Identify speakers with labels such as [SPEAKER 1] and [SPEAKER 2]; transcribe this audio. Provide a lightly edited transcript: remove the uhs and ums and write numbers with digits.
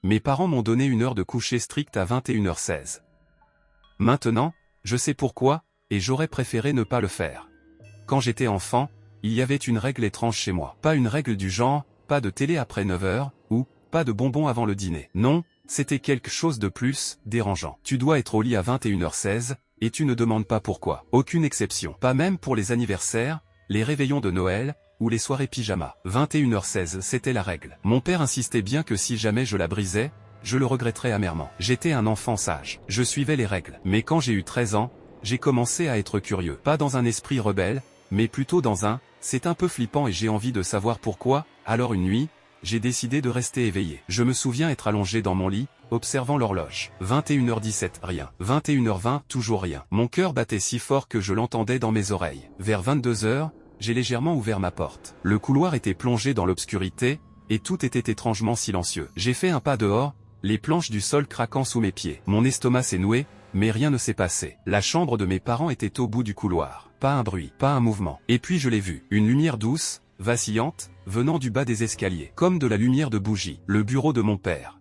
[SPEAKER 1] Mes parents m'ont donné une heure de coucher stricte à 21h16. Maintenant, je sais pourquoi, et j'aurais préféré ne pas le faire. Quand j'étais enfant, il y avait une règle étrange chez moi. Pas une règle du genre, pas de télé après 9h, ou pas de bonbons avant le dîner. Non, c'était quelque chose de plus dérangeant. Tu dois être au lit à 21h16, et tu ne demandes pas pourquoi. Aucune exception. Pas même pour les anniversaires, les réveillons de Noël, ou les soirées pyjama. 21h16, c'était la règle. Mon père insistait bien que si jamais je la brisais, je le regretterais amèrement. J'étais un enfant sage. Je suivais les règles. Mais quand j'ai eu 13 ans, j'ai commencé à être curieux. Pas dans un esprit rebelle, mais plutôt dans un « c'est un peu flippant et j'ai envie de savoir pourquoi », alors une nuit, j'ai décidé de rester éveillé. Je me souviens être allongé dans mon lit, observant l'horloge. 21h17, rien. 21h20, toujours rien. Mon cœur battait si fort que je l'entendais dans mes oreilles. Vers 22h, j'ai légèrement ouvert ma porte. Le couloir était plongé dans l'obscurité, et tout était étrangement silencieux. J'ai fait un pas dehors, les planches du sol craquant sous mes pieds. Mon estomac s'est noué, mais rien ne s'est passé. La chambre de mes parents était au bout du couloir. Pas un bruit, pas un mouvement. Et puis je l'ai vu. Une lumière douce, vacillante, venant du bas des escaliers. Comme de la lumière de bougie. Le bureau de mon père.